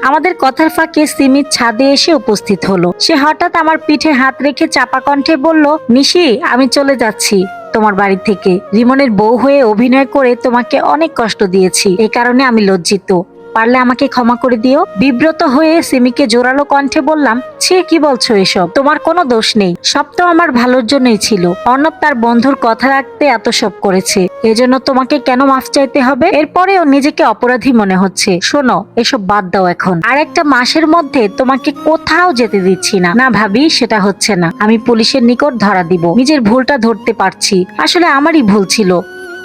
আমাদের কথার ফাঁকে সিমির ছাদে এসে উপস্থিত হলো। সে হঠাৎ আমার পিঠে হাত রেখে চাপা কণ্ঠে বলল, নিশি, আমি চলে যাচ্ছি তোমার বাড়ি থেকে। রিমনের বউ হয়ে অভিনয় করে তোমাকে অনেক কষ্ট দিয়েছি, এই কারণে আমি লজ্জিত। পারলে আমাকে ক্ষমা করে দিও। বিব্রত হয়ে সিমিকে জোরালো কণ্ঠে বললাম, ছি, কি বলছো এসব? তোমার কোনো দোষ নেই, সব তো আমার ভালোর জন্যই ছিল। অর্ণব তার বন্ধুর কথা রাখতে এত সব করেছে, এজন্য তোমাকে কেন মাফ চাইতে হবে? এরপরেও নিজেকে অপরাধী মনে হচ্ছে। শোনো, এসব বাদ দাও এখন। আর একটা মাসের মধ্যে তোমাকে কোথাও যেতে দিচ্ছি না। না ভাবি, সেটা হচ্ছে না। আমি পুলিশের নিকট ধরা দিব। নিজের ভুলটা ধরতে পারছি, আসলে আমারই ভুল ছিল।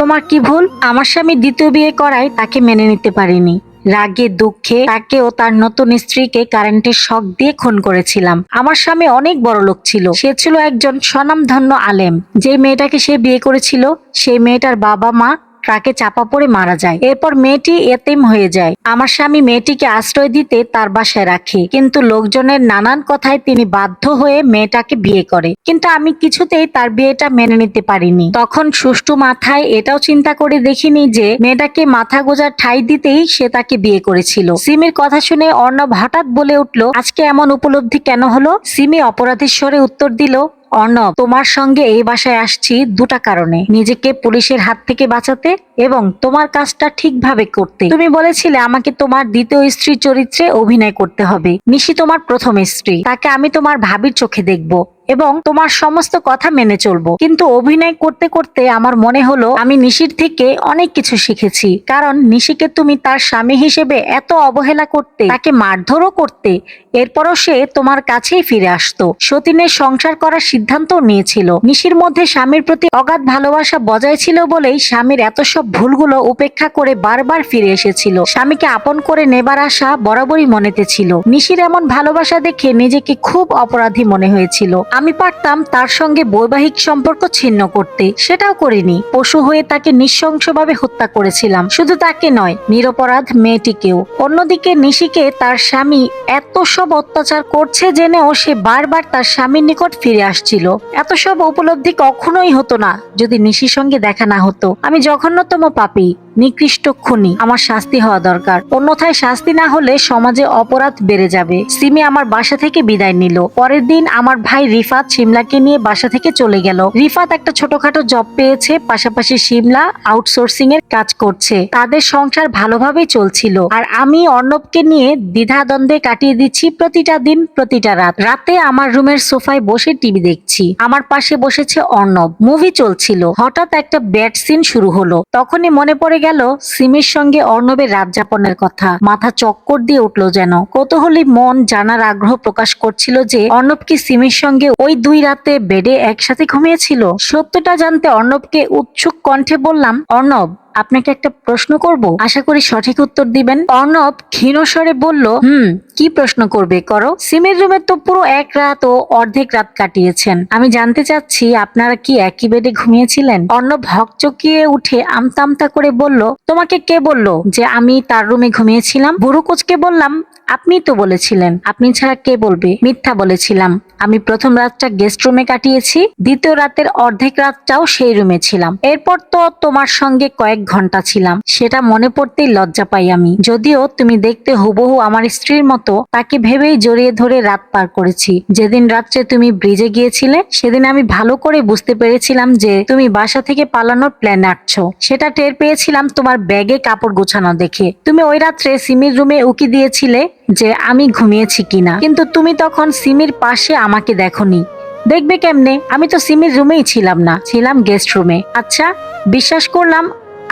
তোমার কি ভুল? আমার স্বামী দ্বিতীয় বিয়ে করায় তাকে মেনে নিতে পারিনি। রাগে দুঃখে তাকে ও তার নতুন স্ত্রীকে কারেন্টের শক দিয়ে খুন করেছিলাম। আমার স্বামী অনেক বড় লোক ছিল, সে ছিল একজন স্বনামধন্য আলেম। যে মেয়েটাকে সে বিয়ে করেছিল, সেই মেয়েটার বাবা মা ট্রাকে চাপা পড়ে মারা যায়। এরপর মেয়েটি এতিম হয়ে যায়। আমার স্বামী মেয়েটিকে আশ্রয় দিতে তার বাসায় রাখে, কিন্তু লোকজনের নানান কথায় তিনি বাধ্য হয়ে মেয়েটাকে বিয়ে করে। কিন্তু আমি কিছুতেই তার বিয়েটা মেনে নিতে পারিনি। তখন সুষ্ঠু মাথায় এটাও চিন্তা করে দেখিনি যে মেয়েটাকে মাথা গোজার ঠাঁই দিতেই সে তাকে বিয়ে করেছিল। সিমির কথা শুনে অর্ণব হঠাৎ বলে উঠল, আজকে এমন উপলব্ধি কেন হলো? সিমি অপরাধীর স্বরে উত্তর দিল, অর্ণব, তোমার সঙ্গে এই বাসায় আসছি দুটা কারণে। নিজেকে পুলিশের হাত থেকে বাঁচাতে এবং তোমার কাজটা ঠিকভাবে করতে। তুমি বলেছিলে আমাকে তোমার দ্বিতীয় স্ত্রী চরিত্রে অভিনয় করতে হবে। নিশি তোমার প্রথম স্ত্রী, তাকে আমি তোমার ভাবির চোখে দেখব এবং তোমার সমস্ত কথা মেনে চলবো। কিন্তু অভিনয় করতে করতে আমার মনে হলো আমি নিশির থেকে অনেক কিছু শিখেছি। কারণ নিশিকে তুমি তার স্বামী হিসেবে এত অবহেলা করতে, তাকে মারধরও করতে, এরপরও সে তোমার কাছেই ফিরে আসতো। সতীনের সংসার করার সিদ্ধান্ত নিয়েছিল। নিশির মধ্যে স্বামীর প্রতি অগাধ ভালোবাসা বজায় ছিল বলেই স্বামীর এত সব ভুলগুলো উপেক্ষা করে বারবার ফিরে এসেছিল। স্বামীকে আপন করে নেবার আশা বরাবরই মনেতে ছিল। নিশির এমন ভালোবাসা দেখে নিজেকে খুব অপরাধী মনে হয়েছিল। আমি পারতাম তার সঙ্গে বৈবাহিক সম্পর্ক ছিন্ন করতে, সেটাও করিনি। পশু হয়ে তাকে নৃশংসভাবে হত্যা করেছিলাম। শুধু তাকে নয়, নিরপরাধ মেয়েটিকেও। অন্যদিকে নিশিকে তার স্বামী এত সব অত্যাচার করছে জেনেও সে বারবার তার স্বামীর নিকট ফিরে আসছিল। এত সব উপলব্ধি কখনোই হতো না যদি নিশির সঙ্গে দেখা না হতো। আমি জঘন্যতম পাপী, নিকৃষ্ট খুনি। আমার শাস্তি হওয়া দরকার, অন্যথায় শাস্তি না হলে সমাজে অপরাধ বেড়ে যাবে। সিমি আমার বাসা থেকে বিদায় নিল। পরের দিন আমার ভাই রিফাত শিমলাকে নিয়ে বাসা থেকে চলে গেল। রিফাত একটা ছোটখাটো জব পেয়েছে, পাশাপাশি শিমলা আউটসোর্সিং এর কাজ করছে। তাদের সংসার ভালোভাবেই চলছিল, আর আমি অর্ণবকে নিয়ে দ্বিধাদ্বন্দ্বে কাটিয়ে দিচ্ছি প্রতিটা দিন, প্রতিটা রাত। রাতে আমার রুমের সোফায় বসে টিভি দেখছি। আমার পাশে বসেছে অর্ণব। মুভি চলছিল। হঠাৎ একটা ব্যাড সিন শুরু হলো। তখনই মনে পড়ে গেল সিমির সঙ্গে অর্ণবের রাত যাপনের কথা। মাথা চক্কর দিয়ে উঠলো যেন। কৌতূহলী মন জানার আগ্রহ প্রকাশ করছিল যে অর্ণব কি সিমির সঙ্গে ওই দুই রাতে বেডে একসাথে ঘুমিয়েছিল। সত্যটা জানতে অর্ণবকে উৎসুক কণ্ঠে বললাম, অর্ণব, আপনাকে একটা প্রশ্ন করব, আশা করি সঠিক উত্তর দিবেন। অর্ণব ক্ষীণ স্বরে বলল, কি প্রশ্ন করবে, করো। সিমের রুমে তো পুরো এক রাত ও অর্ধেক রাত কাটিয়েছেন। আমি জানতে চাচ্ছি আপনারা কি একই বেডে ঘুমিয়েছিলেন? অর্ণব হকচকিয়ে উঠে আমতা আমতা করে বলল, তোমাকে কে বললো যে আমি তার রুমে ঘুমিয়েছিলাম? বুড়ো কোচকে বললাম, আপনিই তো বলেছিলেন। আপনি ছাড়া কে বলবে? মিথ্যা বলেছিলাম। আমি প্রথম রাতটা গেস্ট রুমে কাটিয়েছি, দ্বিতীয় রাতের অর্ধেক রাতটাও সেই রুমে ছিলাম। এরপর তো তোমার সঙ্গে কয়েক ঘন্টা ছিলাম, সেটা মনে পড়তেই লজ্জা পাই আমি। যদিও তুমি দেখতে হুবহু আমার স্ত্রীর মতো, তাকে ভেবেই জড়িয়ে ধরে রাত পার করেছি। যেদিন রাত্রে তুমি ব্রিজে গিয়েছিলে, সেদিন আমি ভালো করে বুঝতে পেরেছিলাম যে তুমি বাসা থেকে পালানোর প্ল্যান আঁটছো। সেটা টের পেয়েছিলাম তোমার ব্যাগে কাপড় গোছানো দেখে। তুমি ওই রাত্রে সিমির রুমে উকি দিয়েছিলে যে আমি ঘুমিয়েছি কিনা, কিন্তু তুমি তখন সিমির পাশে আমাকে দেখোনি। দেখবে কেমনে? আমি তো সিমির রুমেই ছিলাম না, ছিলাম গেস্ট রুমে। আচ্ছা, বিশ্বাস করলাম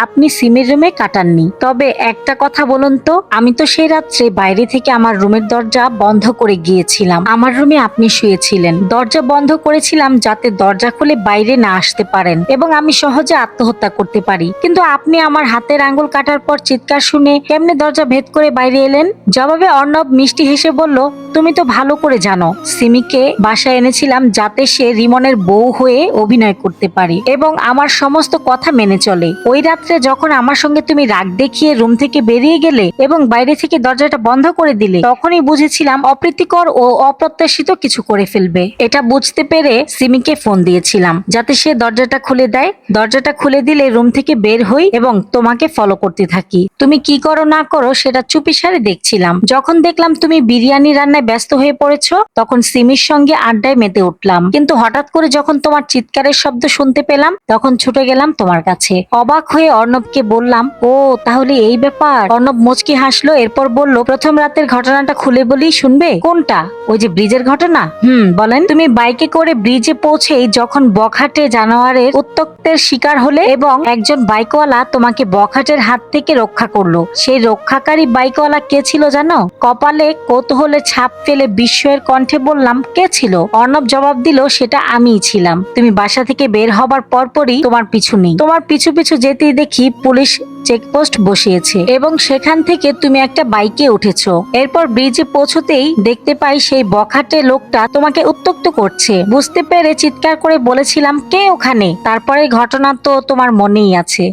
আপনি সিমির রুমে কাটাননি। তবে একটা কথা বলুন তো, আমি তো সেই রাত্রে বাইরে থেকে আমার রুমের দরজা বন্ধ করে গিয়েছিলাম। আমার রুমে আপনি শুয়েছিলেন, দরজা বন্ধ করেছিলাম যাতে দরজা খুলে বাইরে না আসতে পারেন এবং আমি সহজে আত্মহত্যা করতে পারি। কিন্তু আপনি আমার হাতের আঙ্গুল কাটার পর চিৎকার শুনে কেমনে দরজা ভেদ করে বাইরে এলেন? জবাবে অর্ণব মিষ্টি হেসে বলল, তুমি তো ভালো করে জানো সিমিকে বাসায় এনেছিলাম যাতে সে রিমনের বউ হয়ে অভিনয় করতে পারে এবং আমার সমস্ত কথা মেনে চলে। ওই রাত্রে যখন আমার সঙ্গে তুমি রাগ দেখিয়ে রুম থেকে বেরিয়ে গেলে এবং বাইরে থেকে দরজাটা বন্ধ করে দিলে, তখনই বুঝেছিলাম অপ্রীতিকর ও অপ্রত্যাশিত কিছু করে ফেলবে। এটা বুঝতে পেরে সিমিকে ফোন দিয়েছিলাম যাতে সে দরজাটা খুলে দেয়। দরজাটা খুলে দিলে রুম থেকে বের হই এবং তোমাকে ফলো করতে থাকি। তুমি কি করো না করো সেটা চুপিসারে দেখছিলাম। যখন দেখলাম তুমি বিরিয়ানি রান্নায় ব্যস্ত হয়ে পড়েছো, তখন সিমির সঙ্গে আড্ডায় মেতে উঠলাম। কিন্তু হঠাৎ করে যখন তোমার চিৎকারের শব্দ শুনতে পেলাম, তখন ছুটে গেলাম তোমার কাছে। অবাক হয়ে অর্ণবকে বললাম, ও তাহলে এই ব্যাপার। অর্ণব মুচকি হাসলো, এরপর বলল, প্রথম রাতের ঘটনাটা খুলে বলি, শুনবে? কোনটা? ওই যে ব্রিজের ঘটনা? বলেন। তুমি বাইকে করে ব্রিজে পৌঁছেই যখন বখাটে জানোয়ারের উত্ত্যক্তের শিকার হলে এবং একজন বাইকওয়ালা তোমাকে বখাটের হাত থেকে রক্ষা করলো, সেই রক্ষাকারী বাইকওয়ালা কে ছিল জানো? কপালে কৌতূহলে ছাপ ফেলে বিস্ময়ের কণ্ঠে বললাম, কে ছিল? অর্ণব জবাব দিল, সেটা আমিই ছিলাম। তুমি বাসা থেকে বের হবার পরপরই তোমার পিছু নেই। তোমার পিছু পিছু যেতেই দেখি পুলিশ চেকপোস্ট বসিয়েছে এবং সেখান থেকে তুমি একটা বাইকে উঠেছো। এরপর ব্রিজে পৌঁছতেই দেখতে পাই সেই বখাটে লোকটা তোমাকে উত্ত্যক্ত করছে। বুঝতে পেরে চিৎকার করে বলেছিলাম, কে ওখানে? তারপরে ঘটনা তো তোমার মনেই আছে।